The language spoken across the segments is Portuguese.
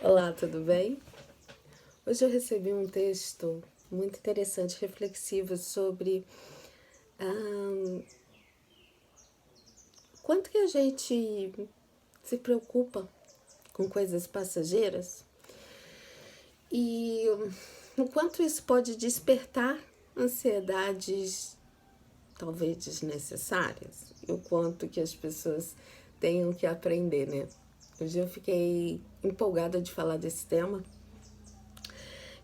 Olá, tudo bem? Hoje eu recebi um texto muito interessante, reflexivo sobre quanto que a gente se preocupa com coisas passageiras e o quanto isso pode despertar ansiedades talvez desnecessárias e o quanto que as pessoas tenham que aprender, né? Hoje eu fiquei empolgada de falar desse tema,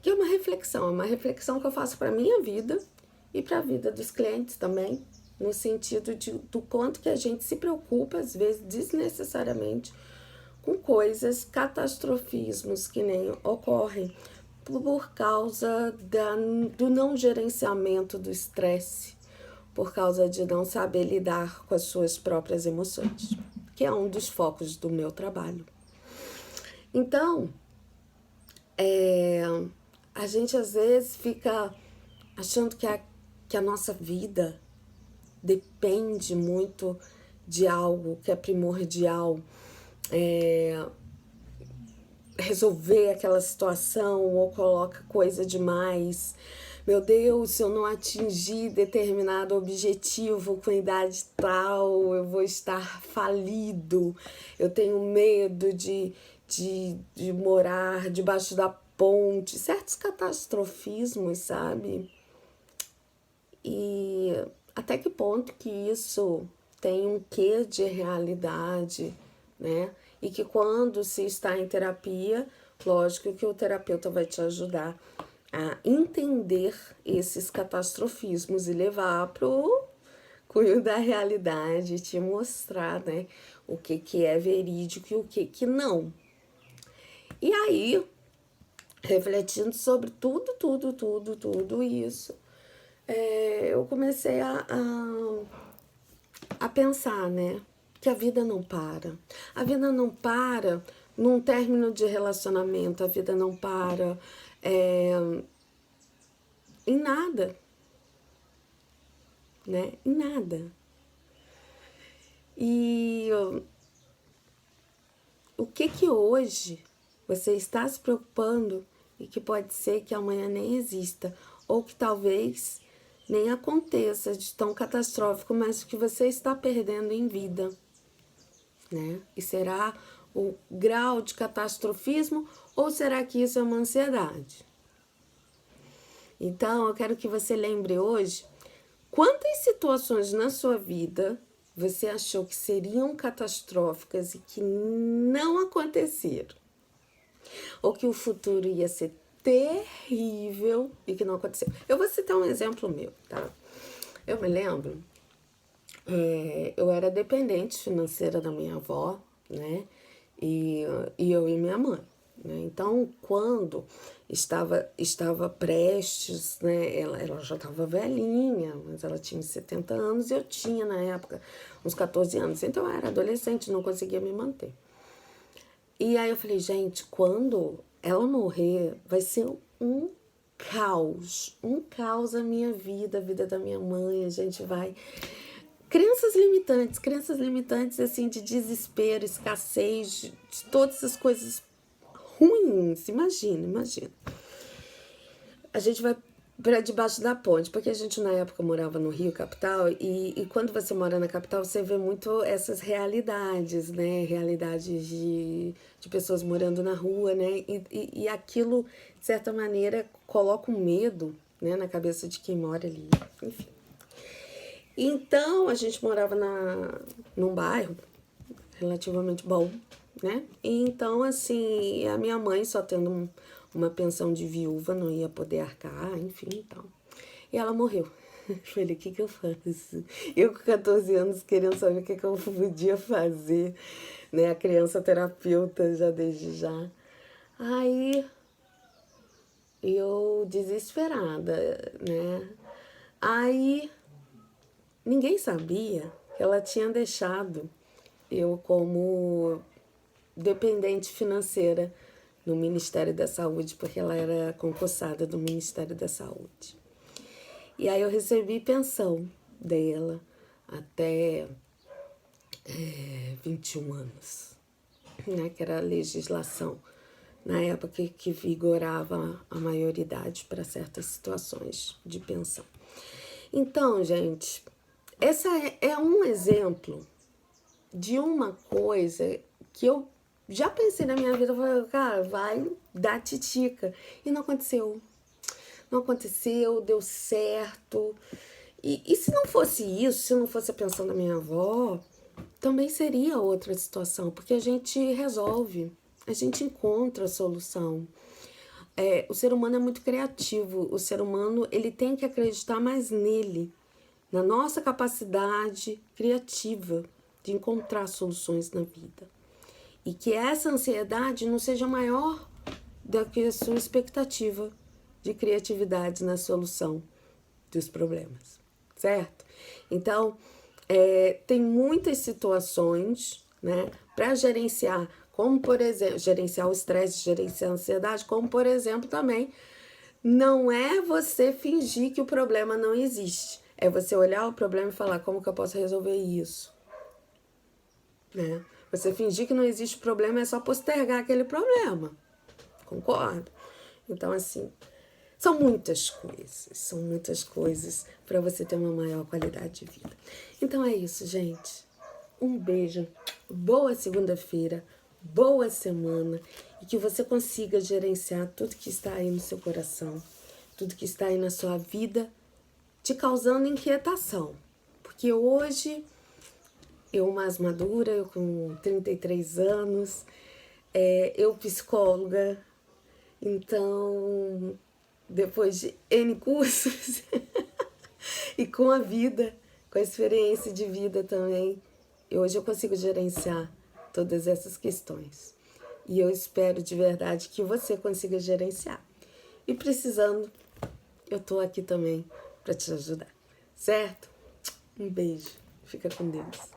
que é uma reflexão que eu faço para minha vida e para a vida dos clientes também, no sentido do quanto que a gente se preocupa, às vezes desnecessariamente, com coisas, catastrofismos que nem ocorrem por causa do não gerenciamento do estresse, por causa de não saber lidar com as suas próprias emoções, que é um dos focos do meu trabalho. Então, a gente às vezes fica achando que a nossa vida depende muito de algo que é primordial, resolver aquela situação ou coloca coisa demais. Meu Deus, se eu não atingir determinado objetivo com idade tal, eu vou estar falido. Eu tenho medo de morar debaixo da ponte. Certos catastrofismos, sabe? E até que ponto que isso tem um quê de realidade, né? E que quando se está em terapia, lógico que o terapeuta vai te ajudar a entender esses catastrofismos e levar pro cunho da realidade, te mostrar, né, o que é verídico e o que não. E aí, refletindo sobre tudo isso, eu comecei a pensar, né? Que a vida não para. A vida não para num término de relacionamento, a vida não para em nada, né? Em nada. E o que hoje você está se preocupando e que pode ser que amanhã nem exista, ou que talvez nem aconteça de tão catastrófico, mas que você está perdendo em vida, né? E será o grau de catastrofismo ou será que isso é uma ansiedade? Então, eu quero que você lembre hoje quantas situações na sua vida você achou que seriam catastróficas e que não aconteceram. Ou que o futuro ia ser terrível e que não aconteceu. Eu vou citar um exemplo meu, tá? Eu me lembro, eu era dependente financeira da minha avó, né? E eu e minha mãe. Né? Então, quando estava prestes, né? Ela já estava velhinha, mas ela tinha 70 anos e eu tinha, na época, uns 14 anos. Então, eu era adolescente, não conseguia me manter. E aí eu falei, gente, quando ela morrer, vai ser um caos a minha vida, a vida da minha mãe, a gente vai... Crenças limitantes, assim, de desespero, escassez, de todas essas coisas ruins, imagina. A gente vai para debaixo da ponte, porque a gente na época morava no Rio, capital, e quando você mora na capital, você vê muito essas realidades, né? Realidades de pessoas morando na rua, né? E aquilo, de certa maneira, coloca um medo, né, na cabeça de quem mora ali, enfim. Então, a gente morava num bairro relativamente bom, né? E então, assim, a minha mãe só tendo uma pensão de viúva, não ia poder arcar, enfim, então. E ela morreu. Falei, o que eu faço? Eu com 14 anos querendo saber o que eu podia fazer, né? A criança terapeuta já desde já. Aí eu desesperada, né? Aí ninguém sabia que ela tinha deixado eu como dependente financeira no Ministério da Saúde, porque ela era concursada do Ministério da Saúde. E aí eu recebi pensão dela até 21 anos, né, que era a legislação na época que vigorava a maioridade para certas situações de pensão. Então, gente, essa é um exemplo de uma coisa que eu já pensei na minha vida, falei, cara, vai dar titica. E não aconteceu. Não aconteceu, deu certo. E se não fosse isso, se não fosse a pensão da minha avó, também seria outra situação, porque a gente resolve, a gente encontra a solução. O ser humano é muito criativo, o ser humano ele tem que acreditar mais nele, na nossa capacidade criativa de encontrar soluções na vida. E que essa ansiedade não seja maior do que a sua expectativa de criatividade na solução dos problemas, certo? Então, tem muitas situações, né, para gerenciar, como por exemplo, gerenciar o estresse, gerenciar a ansiedade, como por exemplo também, não é você fingir que o problema não existe, é você olhar o problema e falar, como que eu posso resolver isso? Né? Você fingir que não existe problema é só postergar aquele problema, concorda? Então, assim, são muitas coisas para você ter uma maior qualidade de vida. Então é isso, gente. Um beijo, boa segunda-feira, boa semana e que você consiga gerenciar tudo que está aí no seu coração, tudo que está aí na sua vida, te causando inquietação. Porque hoje, eu mais madura, eu com 33 anos, eu psicóloga, então, depois de N cursos e com a vida, com a experiência de vida também, hoje eu consigo gerenciar todas essas questões. E eu espero de verdade que você consiga gerenciar. E precisando, eu tô aqui também para te ajudar, certo? Um beijo. Fica com Deus.